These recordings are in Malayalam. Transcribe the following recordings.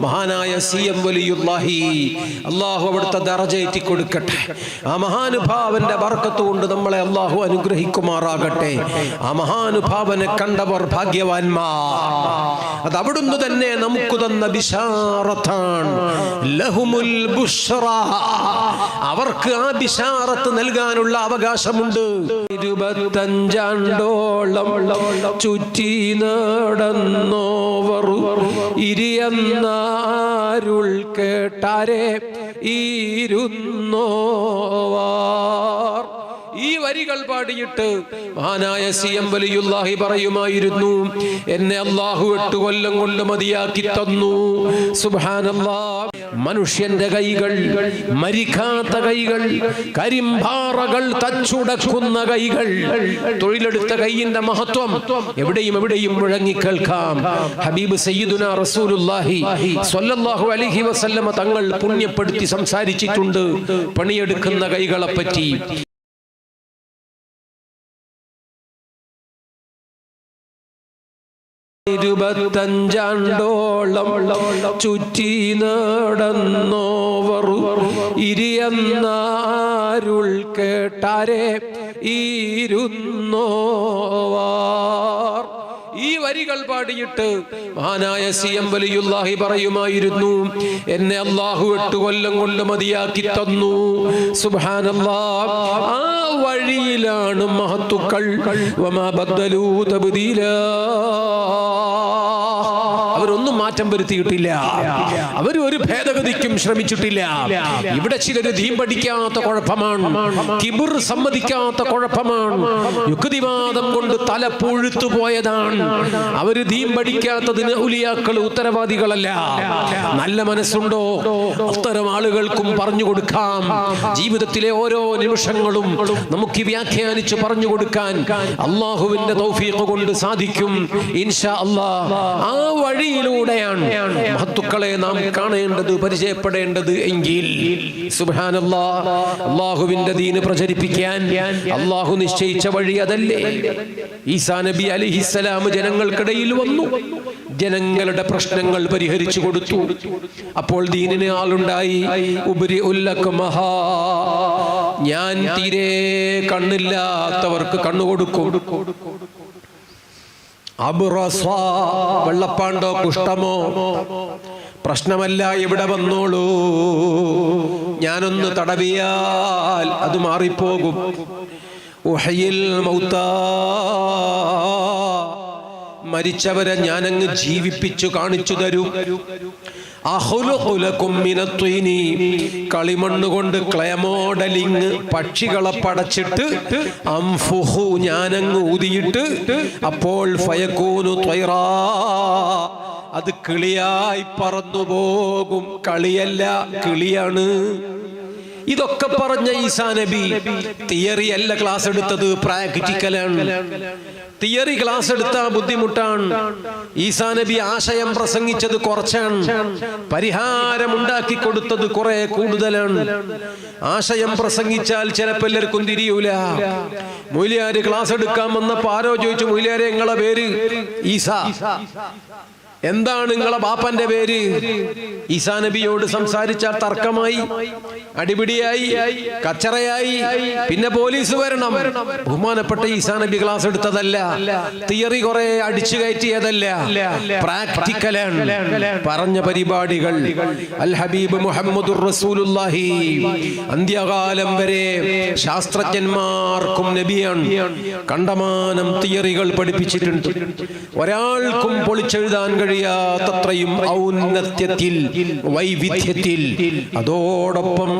മഹാനായ CM വലിയുല്ലാഹി, അള്ളാഹു അവിടുത്തെ ദറജയേറ്റി കൊടുക്കട്ടെ. ആ മഹാനുഭാവന്റെ ബർക്കത്ത് കൊണ്ട് നമ്മളെ അള്ളാഹു അനുഗ്രഹിക്കുമാറാകട്ടെ. ആ മഹാനുഭാവനെ കണ്ടവർ ഭാഗ്യവാന്മാർ. അത് അവിടുന്ന് തന്നെ നമുക്ക് തന്ന ബിശാറത്താണ്. ലഹുമുൽ ബുശ്റ, അവർക്ക് ആ ബിശാറത്ത് നൽകാനുള്ള അവകാശമുണ്ട്. 25 ആണ്ടോളം ചുറ്റി നടന്നോവർ ഇരിയെന്നാരുൾ കേട്ടാരെ ഇരുന്നോവാർ. ഈ വരികൾ പാടിയിട്ട് മഹാനായ CM വലിയുല്ലാഹി പറയുമായിരുന്നു, എന്നെ അള്ളാഹു 8 കൊല്ലം കൊണ്ട് മതിയാക്കി തന്നു. സുബ്ഹാനല്ലാഹ്. മനുഷ്യന്റെ കൈകൾ, മരിക്കാത്ത കൈകൾ, കരിമ്പാറകൾ തച്ചുടക്കുന്ന കൈകൾ, തൊഴിലെടുത്ത കൈയിന്റെ മഹത്വം എവിടെയും മുഴങ്ങി കേൾക്കാം. ഹബീബ് സയ്യിദുനാ റസൂലുള്ളാഹി സ്വല്ലല്ലാഹു അലൈഹി വസല്ലമ തങ്ങൾ പുണ്യപ്പെടുത്തി സംസാരിച്ചിട്ടുണ്ട് പണിയെടുക്കുന്ന കൈകളെ പറ്റി. 25 ആണ്ടോളം ചുറ്റി നടന്നോവർ ഇരിയെന്നാരുൾ കേട്ടാരെ ഇരുന്നോവാർ. ഈ വരികൾ പാടിയിട്ട് മഹാനായ CM വലിയുല്ലാഹി പറയുമായിരുന്നു, എന്നെ അള്ളാഹു 8 കൊല്ലം കൊണ്ട് മതിയാക്കി തന്നു. സുബ്ഹാനല്ലാഹ്. ആ വഴിയിലാണ് മഹത്തുക്കൾ. വമാ ബദ്ദലൂ തബ്ദീലാ. അവരൊന്നും മാറ്റം വരുത്തിയിട്ടില്ല. അവർ ഒരു ഭേദഗതിക്കും ശ്രമിച്ചിട്ടില്ല. ഇവിടെ ചിലര് ദീൻ പഠിക്കാത്ത കുഴപ്പമാണ്, കിബിർ സമ്മതിക്കാത്ത കുഴപ്പമാണ്, യുക്തിവാദം കൊണ്ട് തല പുഴുത്തു പോയതാണ്. അവര് ദീൻ പഠിക്കാത്തതിന് ഉലിയാക്കൾ ഉത്തരവാദികളല്ല. നല്ല മനസ്സുണ്ടോ അത്തരം ആളുകൾക്കും പറഞ്ഞു കൊടുക്കാം. ജീവിതത്തിലെ ഓരോ നിമിഷങ്ങളും നമുക്ക് വ്യാഖ്യാനിച്ച് പറഞ്ഞു കൊടുക്കാൻ അള്ളാഹുവിന്റെ തൗഫീഖ് കൊണ്ട് സാധിക്കും ഇൻഷാ അല്ലാഹ്. ആ വഴിയിലൂടെയാണ് മഹത്തുക്കളെ നാം കാണേണ്ടത്, പരിചയപ്പെടേണ്ടത് എങ്കിൽ. സുബ്ഹാനല്ലാഹ്. അള്ളാഹുവിന്റെ ദീന് പ്രചരിപ്പിക്കാൻ അള്ളാഹു നിശ്ചയിച്ച വഴി അതല്ലേ. ഈസാ നബി അലൈഹിസ്സലാം ജനങ്ങൾക്കിടയിൽ വന്നു, ജനങ്ങളുടെ പ്രശ്നങ്ങൾ പരിഹരിച്ചു കൊടുത്തു. അപ്പോൾ ദീനിന് ആളുണ്ടായി. ഉപരിഉല്ലക്മഹാ, ഞാൻ തീരെ കണ്ണില്ലാത്തവർക്ക് കണ്ണു കൊടുക്കും. അബ്റസ, വെള്ളപ്പാണ്ടോ കുഷ്ഠമോ പ്രശ്നമല്ല, ഇവിടെ വന്നോളൂ, ഞാനൊന്ന് തടവിയാൽ അത് മാറിപ്പോകും. ഉഹയിൽ മൗതാ, മരിച്ചവരെ ഞാനങ്ങ് ജീവിപ്പിച്ചു കാണിച്ചു തരും. കളിമണ്ണ് കൊണ്ട് ക്ലേ മോഡലിങ്, പക്ഷികളെ പടച്ചിട്ട് അംഫുഹു, ഞാനങ്ങ് ഊതിയിട്ട് അപ്പോൾ ഫയകൂനു ത്വയ്റാ, അത് കിളിയായി പറന്നു പോകും. കളിയല്ല, കിളിയാണ്. ഇതൊക്കെ പറഞ്ഞ ഈസാ നബി തിയറി അല്ല ക്ലാസ് എടുത്തത്, പ്രാക്ടിക്കലാണ്. തിയറി ക്ലാസ് എടുത്താൽ ബുദ്ധിമുട്ടാണ്. ഈസാ നബി ആശയം പ്രസംഗിച്ചത് കുറച്ചാണ്, പരിഹാരം ഉണ്ടാക്കി കൊടുത്തത് കുറെ കൂടുതലാണ്. ആശയം പ്രസംഗിച്ചാൽ ചിലപ്പോൾ എല്ലാവർക്കും തിരിയൂല. മൊയ്ലിയാര് ക്ലാസ് എടുക്കാൻ വന്നപ്പോ ആരോ ചോദിച്ചു, മൊയ്ലിയാരെ നിങ്ങളെ പേര് ഈസാ, എന്താണ് നിങ്ങളെ ബാപ്പന്റെ പേര്? ഈസാ നബിയോട് സംസാരിച്ചാൽ തർക്കമായി, അടിപിടിയായി, കച്ചറയായി, പിന്നെ പോലീസ് വരണം. ബഹുമാനപ്പെട്ട ഈസാ നബി ക്ലാസ് എടുത്തതല്ല, തിയറി കുറെ അടിച്ചു കയറ്റിയതല്ല, പ്രാക്ടിക്കലാണ്. പറഞ്ഞ പരിപാടികൾ അൽ ഹബീബ് മുഹമ്മദുർ റസൂലുള്ളാഹി അന്ത്യകാലം വരെ ശാസ്ത്രജ്ഞന്മാർക്കും നബിയാണ്. കണ്ടമാനം തിയറികൾ പഠിപ്പിച്ചിട്ടുണ്ട്. ഒരാൾക്കും പൊളിച്ചെഴുതാൻ കഴിയാത്തത്രയും ഔന്നത്യത്തിൽ, വൈവിധ്യത്തിൽ. അതോടൊപ്പം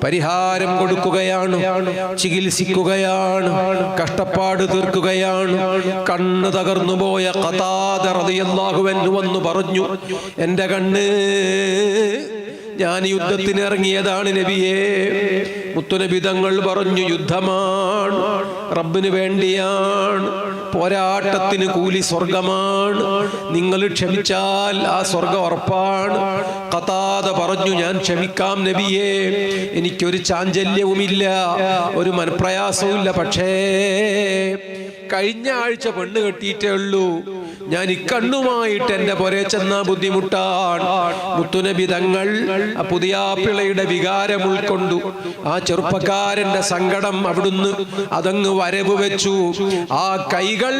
പരിഹാരം കൊടുക്കുകയാണ്, ചികിത്സിക്കുകയാണ്, കഷ്ടപ്പാട് തീർക്കുകയാണ്. കണ്ണ് തകർന്നുപോയ ഖതാദ റളിയല്ലാഹു അൻഹു വന്നു പറഞ്ഞു, എന്റെ കണ്ണ്, ഞാൻ യുദ്ധത്തിന് ഇറങ്ങിയതാണ് നബിയേ. മുത്തുനബി തങ്ങൾ പറഞ്ഞു, യുദ്ധമാണ്, റബ്ബിന് വേണ്ടിയാണ്, പോരാട്ടത്തിന് കൂലി സ്വർഗമാണ്, നിങ്ങൾ ക്ഷമിച്ചാൽ ആ സ്വർഗം ഉറപ്പാണ്. ഖതാദ പറഞ്ഞു, ഞാൻ ക്ഷമിക്കാം നബിയേ, എനിക്കൊരു ചാഞ്ചല്യവുമില്ല, ഒരു മനപ്രയാസവും ഇല്ല. പക്ഷേ കഴിഞ്ഞ ആഴ്ച പെണ്ണ് കെട്ടിയിട്ടേ ഉള്ളൂ, ഞാൻ ഇക്കണ്ണുമായിട്ട് എന്റെ പുരേ ചെന്ന ബുദ്ധിമുട്ടാണ്. മുത്തുനബി തങ്ങൾ ആ പുതിയാപ്പിളയുടെ വികാരം ഉൾക്കൊണ്ടു. ആ ചെറുപ്പക്കാരന്റെ സങ്കടം അവിടുന്ന് അതങ്ങ് വരവ് വെച്ചു. ആ കൈകൾ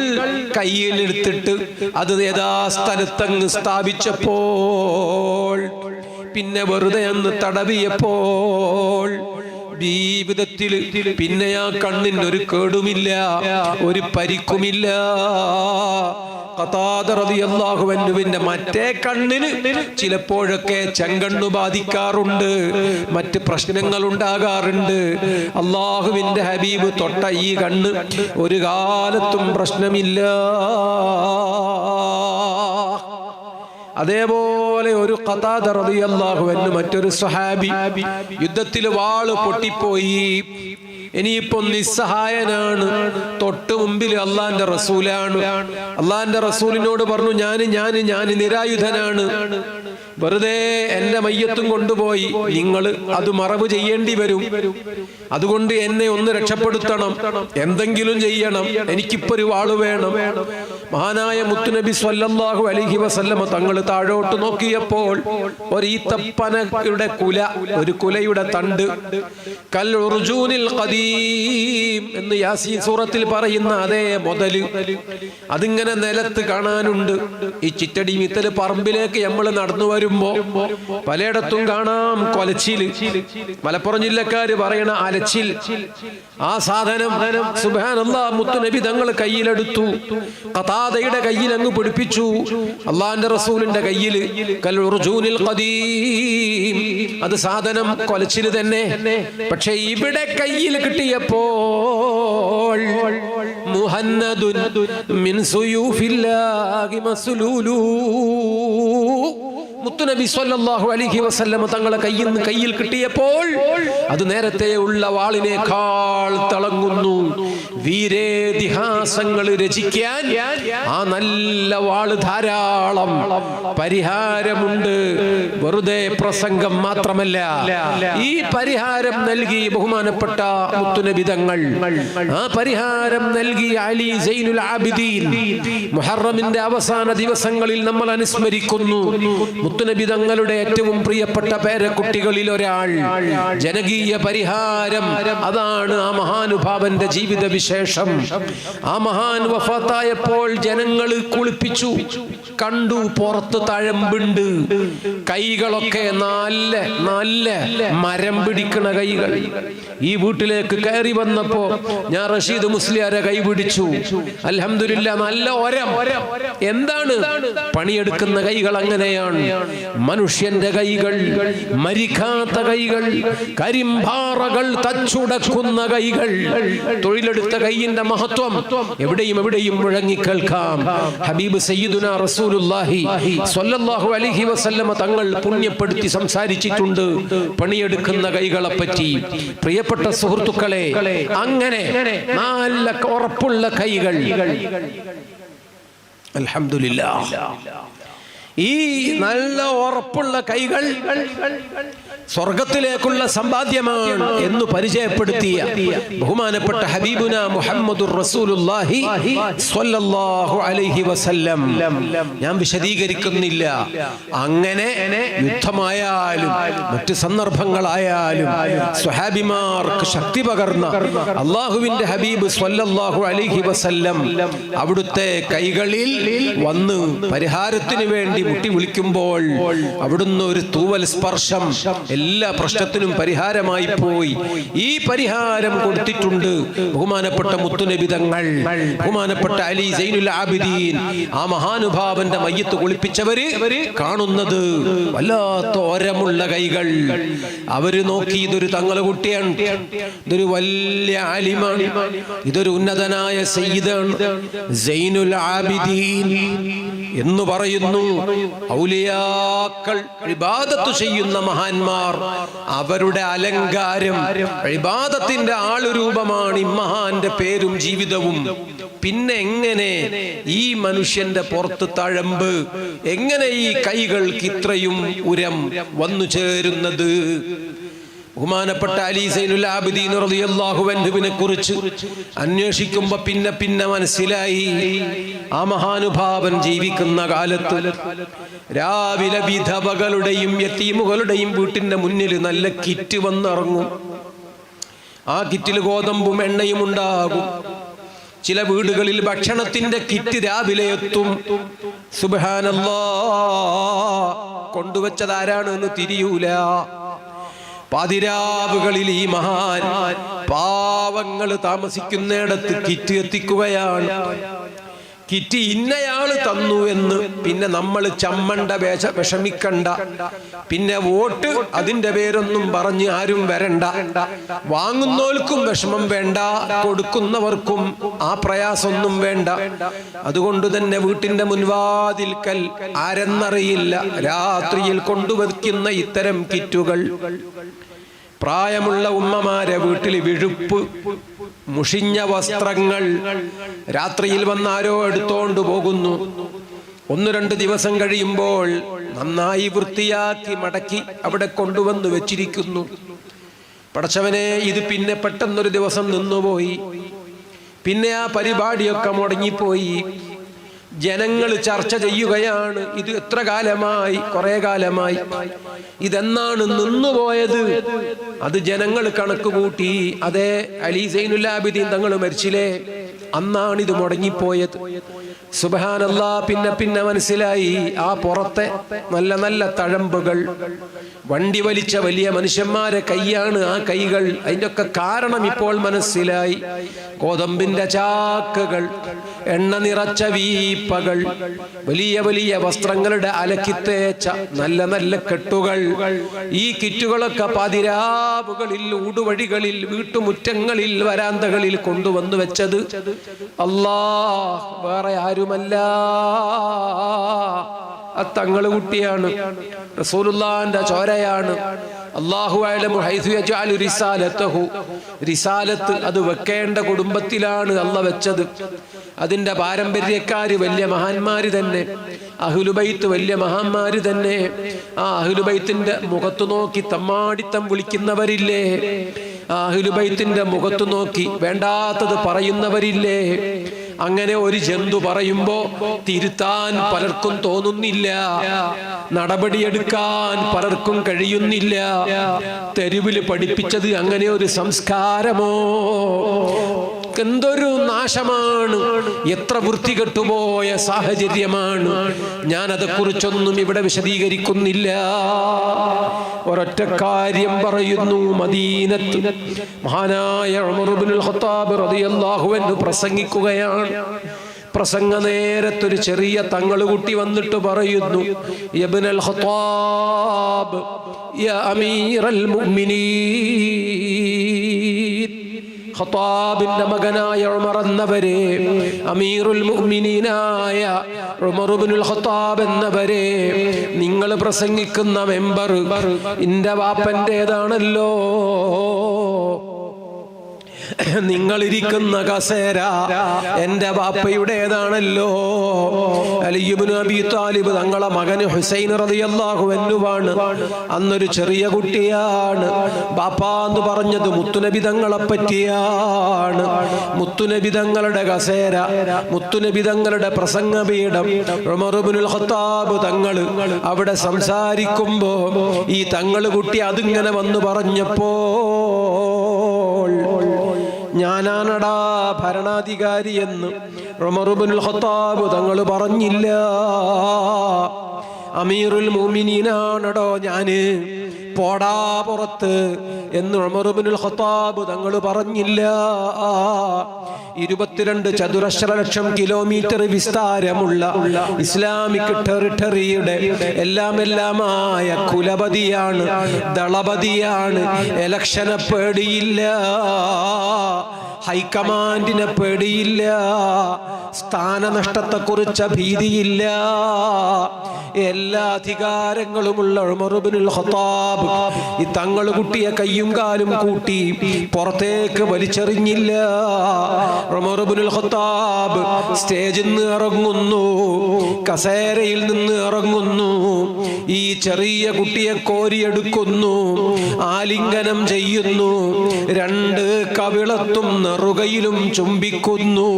കയ്യിലെടുത്തിട്ട് അത് യഥാസ്ഥലത്തങ്ങ് സ്ഥാപിച്ചപ്പോൾ, പിന്നെ വെറുതെ ഒന്ന് തടവിയപ്പോൾ ജീവിതത്തിൽ പിന്നെ ആ കണ്ണിന് ഒരു കേടുമില്ല, ഒരു പരിക്കുമില്ല. ഖതാദ റളിയല്ലാഹു അൻഹുവിന്റെ മറ്റേ കണ്ണിന് ചിലപ്പോഴൊക്കെ ചെങ്കണ്ണു ബാധിക്കാറുണ്ട്, മറ്റ് പ്രശ്നങ്ങൾ ഉണ്ടാകാറുണ്ട്. അള്ളാഹുവിന്റെ ഹബീബ് തൊട്ട ഈ കണ്ണ് ഒരു കാലത്തും പ്രശ്നമില്ല. അതേപോലെ ഒരു ഖതാദ റളിയല്ലാഹു അൻഹു മറ്റൊരു സ്വഹാബി യുദ്ധത്തിൽ വാള് പൊട്ടിപ്പോയി. ഇനിയിപ്പോ നിസ്സഹായനാണ്. തൊട്ട് മുമ്പിൽ അള്ളാന്റെ റസൂലാണ്. അള്ളാന്റെ റസൂലിനോട് പറഞ്ഞു, ഞാൻ നിരായുധനാണ്, വെറുതെ എന്റെ മയ്യത്തും കൊണ്ടുപോയി നിങ്ങൾ അത് മറവ് ചെയ്യേണ്ടി വരും, അതുകൊണ്ട് എന്നെ ഒന്ന് രക്ഷപ്പെടുത്തണം, എന്തെങ്കിലും ചെയ്യണം, എനിക്കിപ്പോ ഒരു വാള് വേണം. മഹാനായ മുത്തുനബി സ്വല്ലല്ലാഹു അലൈഹി വസല്ലമ തങ്ങൾ താഴോട്ട് നോക്കിയപ്പോൾ ഒരു ഈത്തപ്പനയുടെ കുല, ഒരു കുലയുടെ തണ്ട്, കൽ ഉർജൂനിൽ ഖദീം എന്ന് യാസീൻ സൂറത്തിൽ പറയുന്ന അതേ മുതല് അതിങ്ങനെ നിലത്ത് കാണാനുണ്ട്. ഈ ചിറ്റടി മിത്തല് പറമ്പിലേക്ക് നമ്മൾ നടന്നു വരുമ്പോ പലയിടത്തും കാണാം കൊലച്ചില്. മലപ്പുറം ജില്ലക്കാര് പറയണ അലച്ചിൽ. ആ സാധനം സുബ്ഹാനല്ലാഹ് മുത്തുനബി തങ്ങൾ കയ്യിലെടുത്തു, ഖതാദയുടെ കയ്യിൽ അങ്ങ് പിടിപ്പിച്ചു. അള്ളാന്റെ റസൂലിന്റെ കയ്യിൽ കൽ ഉർജൂനിൽ ഖദീം, അത് സാധനം കൊലച്ചില് തന്നെ. പക്ഷെ ഇവിടെ കയ്യിൽ കിട്ടിയപ്പോൾ മുഹന്നദുൻ മിൻ സുയൂഫില്ലാഹി മസ്ലൂലു, മുത്തുനബി സ്വല്ലല്ലാഹു അലൈഹി വസല്ലം തങ്ങളെ കയ്യിൽ കിട്ടിയപ്പോൾ അത് നേരത്തെ ഉള്ള വാളിനേക്കാൾ തിളങ്ങുന്നു. വീരേതിഹാസങ്ങൾ രചിക്കാൻ ആ നല്ല വാള് ധാരാളം പരിഹാരമുണ്ട്. വെറുതെ പ്രസംഗം മാത്രമല്ല, ഈ പരിഹാരം നൽകി ബഹുമാനപ്പെട്ട മുത്തുനബി തങ്ങൾ. ആ പരിഹാരം നൽകി അലി സൈനുൽ ആബിദീൻ മുഹറമിന്റെ അവസാന ദിവസങ്ങളിൽ നമ്മൾ അനുസ്മരിക്കുന്നു. മുത്തുനബി തങ്ങളുടെ ഏറ്റവും പ്രിയപ്പെട്ട പേരക്കുട്ടികളിൽ ഒരാൾ. ജനകീയ പരിഹാരം, അതാണ് ആ മഹാനുഭാവന്റെ ജീവിത വിശേഷം. ആ മഹാൻ വഫാത്തായപ്പോൾ ജനങ്ങൾ കുളിപ്പിച്ചു, കണ്ടു പുറത്ത് തഴമ്പുണ്ട്, കൈകളൊക്കെ നല്ല നല്ല മരം പിടിക്കണ കൈകൾ. ഈ വീട്ടിലേക്ക് കയറി വന്നപ്പോ ഞാൻ റഷീദ് മുസ്ലിയാരെ കൈ പിടിച്ചു. അൽഹംദുലില്ലാ, നല്ല ഒരം. എന്താണ് പണിയെടുക്കുന്ന കൈകൾ? അങ്ങനെയാണ് മനുഷ്യന്റെ കൈകൾ, മരിക്കാത്ത കൈകൾ, കരിമ്പാറകൾ തച്ചുടക്കുന്ന കൈകൾ. തൊഴിലെടുത്ത കൈയിന്റെ മഹത്വം എവിടെയും മുഴങ്ങിക്കേൾക്കാം. ഹബീബ് സയ്യിദുനാ റസൂലുള്ളാഹി സ്വല്ലല്ലാഹു അലൈഹി വസല്ലമ തങ്ങൾ പുണ്യപ്പെടുത്തി സംസാരിച്ചിട്ടുണ്ട് പണിയെടുക്കുന്ന കൈകളെ പറ്റി. പ്രിയപ്പെട്ട സുഹൃത്തുക്കളെ, അങ്ങനെ നല്ല ഉറപ്പുള്ള കൈകൾ. അൽഹംദുലില്ലാഹ്, ഈ നല്ല ഉറപ്പുള്ള കൈകൾ സ്വർഗത്തിലേക്കുള്ള സമ്പാദ്യമാണ് എന്ന് പരിചയപ്പെടുത്തിയ ബഹുമാനപ്പെട്ട ഹബീബുന മുഹമ്മദുർ റസൂലുള്ളാഹി സ്വല്ലല്ലാഹു അലൈഹി വസല്ലം. ഞാൻ വിശദീകരിക്കുന്നില്ല. അങ്ങനെ യുദ്ധമായാലും മറ്റ് സന്ദർഭങ്ങളായാലും സ്വഹാബിമാർക്ക് ശക്തി പകർന്ന അള്ളാഹുവിന്റെ ഹബീബ് സ്വല്ലല്ലാഹു അലൈഹി വസല്ലം അവിടുത്തെ കൈകളിൽ വന്ന് പരിഹാരത്തിന് വേണ്ടി മുട്ടി വിളിക്കുമ്പോൾ അവിടുന്ന് ഒരു തൂവൽ സ്പർശം എല്ലാ പ്രശ്നത്തിനും പരിഹാരമായി പോയി. ഈ പരിഹാരം കൊടുത്തിട്ടുണ്ട് ബഹുമാനപ്പെട്ട മുത്തുനബി തങ്ങൾ, ബഹുമാനപ്പെട്ട അലി സൈനുൽ ആബിദീൻ. ആ മഹാനുഭാവന്റെ മയ്യത്ത് കുളിപ്പിച്ചവര് കാണുന്നത് വല്ലാത്ത ഓരമുള്ള കൈകൾ. അവര് നോക്കി, ഇതൊരു തങ്ങളെ കുട്ടിയാണ്, ഇതൊരു വലിയ ആലിമാണ്, ഇതൊരു ഉന്നതനായ സയ്യിദാണ്, സൈനുൽ ആബിദീൻ എന്ന് പറയുന്നു. ഔലിയാക്കൾ ഇബാദത്ത് ചെയ്യുന്ന മഹാന്മാർ, അവരുടെ അലങ്കാരം ഇബാദത്തിന്റെ ആളുരൂപമാണ് ഈ മഹാന്റെ പേരും ജീവിതവും. പിന്നെ എങ്ങനെ ഈ മനുഷ്യന്റെ പുറത്ത് തഴമ്പ്, എങ്ങനെ ഈ കൈകൾക്ക് ഇത്രയും ഉരം വന്നു ചേരുന്നത്? ബഹുമാനപ്പെട്ട അലി സൈനുൽ ആബിദീൻ റളിയല്ലാഹു അൻഹുവിനെ കുറിച്ച് അന്വേഷിക്കുമ്പോൾ പിന്നെ മനസ്സിലായി, ആ മഹാനുഭാവൻ ജീവിക്കുന്ന കാലത്ത് രാവിലെ വിധവകളുടെയും യതീമുകളുടെയും വീട്ടിന്റെ മുന്നിൽ നല്ല കിറ്റ് വന്നിറങ്ങും. ആ കിറ്റിൽ ഗോതമ്പും എണ്ണയും ഉണ്ടാകും. ചില വീടുകളിൽ ഭക്ഷണത്തിന്റെ കിറ്റ് രാവിലെ എത്തും. സുബ്ഹാനല്ലാഹ്, കൊണ്ടുവച്ചത് ആരാണെന്ന് തിരിയൂല. പാതിരാവുകളിൽ ഈ മഹാൻ പാവങ്ങൾ താമസിക്കുന്നിടത്ത് കിറ്റ് എത്തിക്കുകയാണ്. കിറ്റ് ഇന്നയാള് തന്നു എന്ന് പിന്നെ നമ്മൾ ചമ്മണ്ട വിഷമിക്കണ്ട. പിന്നെ വോട്ട് അതിന്റെ പേരൊന്നും പറഞ്ഞ് ആരും വരണ്ട. വാങ്ങുന്നവർക്കും വിഷമം വേണ്ട, കൊടുക്കുന്നവർക്കും ആ പ്രയാസമൊന്നും വേണ്ട. അതുകൊണ്ട് തന്നെ വീട്ടിന്റെ മുൻവാതിൽക്കൽ ആരെന്നറിയില്ല രാത്രിയിൽ കൊണ്ടുവയ്ക്കുന്ന ഇത്തരം കിറ്റുകൾ പ്രായമുള്ള ഉമ്മമാരെ വീട്ടിൽ വിഴുപ്പ്, മുഷിഞ്ഞ വസ്ത്രങ്ങൾ രാത്രിയിൽ വന്നാരോ എടുത്തോണ്ട് പോകുന്നു. 1-2 ദിവസം കഴിയുമ്പോൾ നന്നായി വൃത്തിയാക്കി മടക്കി അവിടെ കൊണ്ടുവന്ന് വെച്ചിരിക്കുന്നു. പടച്ചവനെ, ഇത് പിന്നെ പെട്ടെന്നൊരു ദിവസം നിന്നുപോയി. പിന്നെ ആ പരിപാടിയൊക്കെ മുടങ്ങിപ്പോയി. ജനങ്ങൾ ചർച്ച ചെയ്യുകയാണ്, ഇത് എത്ര കാലമായി? കുറെ കാലമായി. ഇതെന്നാണ് നിന്നുപോയത്? അത് ജനങ്ങൾ കണക്ക് കൂട്ടി. അതേ, അലി സൈനുൽ ആബിദീൻ തങ്ങൾ മരിച്ചില്ലേ, അന്നാണ് ഇത് മുടങ്ങിപ്പോയത്. സുബ്ഹാനല്ലാഹ്, പിന്നെ മനസ്സിലായി, ആ പുറത്തെ നല്ല നല്ല തഴമ്പുകൾ, വണ്ടി വലിച്ച വലിയ മനുഷ്യന്മാരെ കൈയാണ് ആ കൈകൾ. അതിൻ്റെ ഒക്കെ കാരണം ഇപ്പോൾ മനസ്സിലായി. ഗോതമ്പിന്റെ ചാക്കുകൾ, എണ്ണ നിറച്ച വീപ്പകൾ, വലിയ വലിയ വസ്ത്രങ്ങളുടെ അലക്കിത്തേച്ച നല്ല നല്ല കെട്ടുകൾ, ഈ കിറ്റുകളൊക്കെ പതിരാവുകളിൽ, ഊടുവഴികളിൽ, വീട്ടുമുറ്റങ്ങളിൽ, വരാന്തകളിൽ കൊണ്ടുവന്നു വെച്ചത് അല്ലാഹ് വേറെ ആരുമല്ല, തങ്ങള് കുട്ടിയാണ്, റസൂലുള്ളാഹിന്റെ ചോരയാണ്. അല്ലാഹു അഅലമു ഹൈസു യജഅലു റിസാലതഹു, റിസാലത്ത് അത് വെക്കേണ്ട കുടുംബത്തിലാണ് അല്ല വെച്ചത്. അതിന്റെ പാരമ്പര്യക്കാര് വലിയ മഹാന്മാര് തന്നെ, അഹ്ലുബൈത്ത് വലിയ മഹാന്മാര് തന്നെ. ആ അഹ്ലുബൈത്തിന്റെ മുഖത്ത് നോക്കി തമ്മാടിത്തം വിളിക്കുന്നവരില്ലേ? ആ അഹ്ലുബൈത്തിന്റെ മുഖത്ത് നോക്കി വേണ്ടാത്തത് പറയുന്നവരില്ലേ? അങ്ങനെ ഒരു ജന്തു പറയുമ്പോ തിരുത്താൻ പലർക്കും തോന്നുന്നില്ല, നടപടിയെടുക്കാൻ പലർക്കും കഴിയുന്നില്ല. തെരുവിൽ പഠിപ്പിച്ചത് അങ്ങനെ ഒരു സംസ്കാരമോ? എന്തൊരു നാശമാണ്, എത്ര വൃത്തികെട്ടുപോയ സാഹചര്യമാണ്. ഞാനതെക്കുറിച്ചൊന്നും ഇവിടെ വിശദീകരിക്കുന്നില്ല. ഒരൊറ്റ കാര്യം പറയുന്നു. മദീനത്ത് മഹാനായ ഉമർ ഇബ്നുൽ ഖത്താബ് റളിയല്ലാഹു അൻഹു പ്രസംഗിക്കുകയാണ്. പ്രസംഗ നേരത്തൊരു ചെറിയ തങ്ങളുകുട്ടി വന്നിട്ട് പറയുന്നു, ഇബ്നുൽ ഖത്താബ് യാ അമീറൽ മുഅ്മിനീൻ, ഖത്താബിന്റെ മകനായ ഉമർ എന്നവരെ, അമീറുൽ മുഅ്മിനീനായ ഉമർ ഇബ്നുൽ ഖത്താബ് എന്നവരെ, നിങ്ങൾ പ്രസംഗിക്കുന്ന മെമ്പർ എൻ്റെ വാപ്പൻ്റെതാണല്ലോ, നിങ്ങളിരിക്കുന്ന കസേര എൻ്റെ ബാപ്പയുടേതാണല്ലോ. അലി ഇബ്നു അബീ താലിബ് തങ്ങളെ മകന് ഹുസൈൻ റളിയല്ലാഹു അൻഹുവാണ്. അന്നൊരു ചെറിയ കുട്ടിയാണ്. ബാപ്പ എന്ന് പറഞ്ഞത് മുത്തുനബി തങ്ങളെ പറ്റിയാണ്. മുത്തുനബി തങ്ങളുടെ കസേര, മുത്തുനബി തങ്ങളുടെ പ്രസംഗപീഠം, ഉമർ ഇബ്നുൽ ഖത്താബ് തങ്ങൾ അവിടെ സംസാരിക്കുമ്പോ ഈ തങ്ങൾ കുട്ടി അതിങ്ങനെ വന്നു പറഞ്ഞപ്പോൾ, ഞാനാണടാ ഭരണാധികാരി എന്ന് ഉമർ ഇബ്നുൽ ഖത്താബ് തങ്ങൾ പറഞ്ഞില്ല. അമീറുൽ മുഅ്മിനീനാണടോ ഞാന്, പോടാ പുറത്ത് എന്ന് ഉമർ ഇബ്നുൽ ഖത്താബ് തങ്ങൾ പറഞ്ഞില്ല. 22 ചതുരശ്ര ലക്ഷം കിലോമീറ്റർ വിസ്താരമുള്ള ഇസ്ലാമിക് ടെറിട്ടറിയുടെ എല്ലാമായ കുലപതിയാണ്, ദളപതിയാണ്. ഇലക്ഷനെ പേടിയില്ല, ഹൈക്കമാൻഡിനെ പേടിയില്ല, സ്ഥാനനഷ്ടത്തെക്കുറിച്ച് ഭീതിയില്ല. എല്ലാ അധികാരങ്ങളുമുള്ള ഉമർ ഇബ്നുൽ ഖത്താബ് ഈ തങ്ങൾ കുട്ടിയെ കയ്യും കാലും കൂട്ടി പുറത്തേക്ക് വലിച്ചെറിഞ്ഞില്ല. ഉമർ ഇബ്നുൽ ഖത്താബ് സ്റ്റേജിൽ നിന്ന് ഇറങ്ങുന്നു, കസേരയിൽ നിന്ന് ഇറങ്ങുന്നു, ഈ ചെറിയ കുട്ടിയെ കോരിയെടുക്കുന്നു, ആലിംഗനം ചെയ്യുന്നു, രണ്ട് കവിളത്തും നെറുകയിലും ചുംബിക്കുന്നു.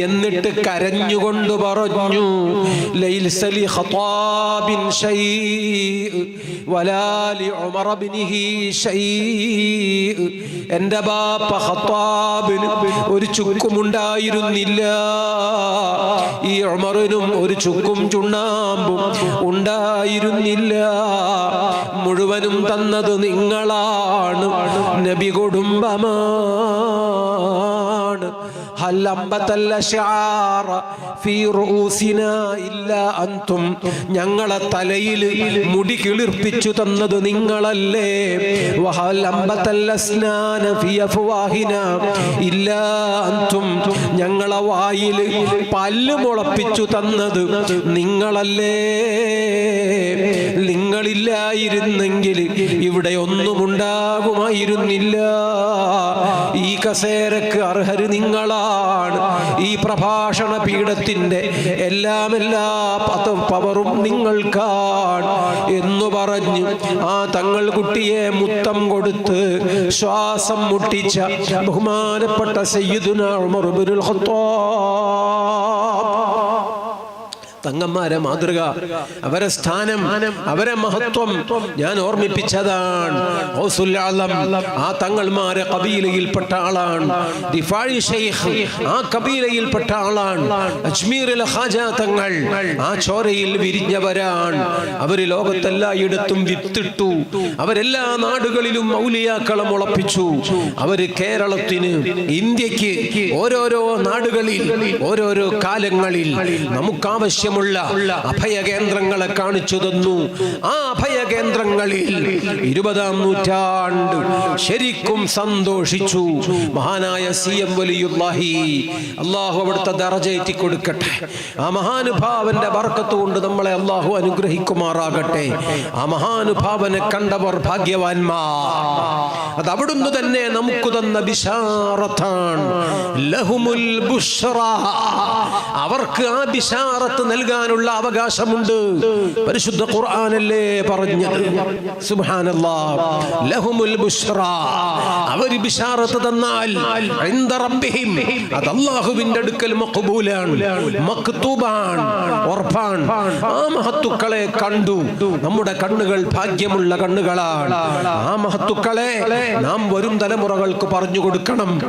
എന്നിട്ട് കരഞ്ഞുകൊണ്ട് പറഞ്ഞു, ലൈസലി ഖത്താബിൻ ശൈഅ് വലാ ലി ഉമർ ഇബ്നിഹി ശൈഅ്. എൻ്റെ ബാപ്പ ഖത്താബിന് ഒരു ചുക്കുമുണ്ടായിരുന്നില്ല, ഈ ഉമറിനും ഒരു ചുക്കും ചുണ്ണാമ്പും ഉണ്ടായിരുന്നില്ല. മുഴുവനും തന്നത് നിങ്ങളാണ്, നബി കുടുംബമാണ്. ഹൽ അംബതൽ അശ്ആറ ഫീ റൂസിനാ ഇല്ലാ അൻതും. ഞങ്ങളെ തലയിൽ മുടി കിളിർപ്പിച്ചു തന്നത് നിങ്ങളല്ലേ. വഹൽ അംബതൽ അസ്നാന ഫീ അഫ്വാഹിനാ ഇല്ലാ അൻതും. ഞങ്ങളെ വായിൽ പല്ല് മുളപ്പിച്ചു തന്നത് നിങ്ങളല്ലേ. നിങ്ങളില്ലായിരുന്നെങ്കിൽ ഇവിടെ ഒന്നും ഉണ്ടാകുമായിരുന്നില്ല. ഈ കസേരക്ക് അർഹര് നിങ്ങളാണ്. ഈ പ്രഭാഷണ പീഠത്തിന്റെ എല്ലാ പവറും നിങ്ങൾക്കാണ് എന്ന് പറഞ്ഞ് ആ തങ്ങൾ കുട്ടിയെ മുത്തം കൊടുത്ത് ശ്വാസം മുട്ടിച്ച ബഹുമാനപ്പെട്ട സയ്യിദുനാ ഉമർ ഇബ്നുൽ ഖത്താബ്. തങ്ങന്മാരെ മാതൃക, അവരെ സ്ഥാനം, അവരെ മഹത്വം ഞാൻ ഓർമ്മിപ്പിച്ചതാണ്. ഗൗസുൽ ആലം ആ തങ്ങൾമാരെ കബീലയിൽപ്പെട്ട ആളാണ്. ദിഫാഴി ശൈഖ് ആ കബീലയിൽപ്പെട്ട ആളാണ്. അജ്മീറിലെ ഖാജ തങ്ങൾ ആ ചോരയിൽ വിരിഞ്ഞവരാണ്. അവർ ലോകത്തെല്ലായിടത്തും വിത്തിട്ടു. അവരെല്ലാ നാടുകളിലും ഔലിയാക്കളെ മുളപ്പിച്ചു. അവര് കേരളത്തിന്, ഇന്ത്യക്ക് ഓരോരോ നാടുകളിൽ ഓരോരോ കാലങ്ങളിൽ നമുക്കാവശ്യം അഭയകേന്ദ്രങ്ങളെ കാണിച്ചു തന്നു. ആ അഭയകേന്ദ്രങ്ങളിൽ 20-ാം നൂറ്റാണ്ട് ശരിക്കും സന്തോഷിച്ചു. മഹാനായ CM വലിയുല്ലാഹി, അള്ളാഹു അവിടുത്തെ ദറജയേറ്റി കൊടുക്കട്ടെ. ആ മഹാനുഭാവന്റെ ബർക്കത്ത് കൊണ്ട് നമ്മളെ അള്ളാഹു അനുഗ്രഹിക്കുമാറാകട്ടെ. ആ മഹാനുഭാവനെ കണ്ടവർ ഭാഗ്യവാന്മാർ. അത് അവിടുന്ന് തന്നെ നമുക്ക് തന്ന ബിശാറത്താണ്. ലഹുമുൽ ബുശ്റ. അവർക്ക് ആ ബിശാറത്ത് നൽകാനുള്ള അവകാശമുണ്ട്. പരിശുദ്ധ ഖുർആനല്ലേ പറഞ്ഞത്. സുബ്ഹാനല്ലാഹ്. ലഹുമുൽ ബുശ്റ. അവർ ബിശാറത്ത് തന്നാൽ ഇൻദ റബ്ബിഹിം, അത് അല്ലാഹുവിന്റെ അടുക്കൽ മഖ്ബൂലാണ്, മക്തൂബാണ്, ഉറപ്പാണ്. ആ മഹത്തുക്കളെ കണ്ടു. നമ്മുടെ കണ്ണുകൾ ഭാഗ്യമുള്ള കണ്ണുകളാണ്. ആ മഹത്തുക്കളെ നാം വരും തലമുറകൾക്ക് പറഞ്ഞു കൊടുക്കണം.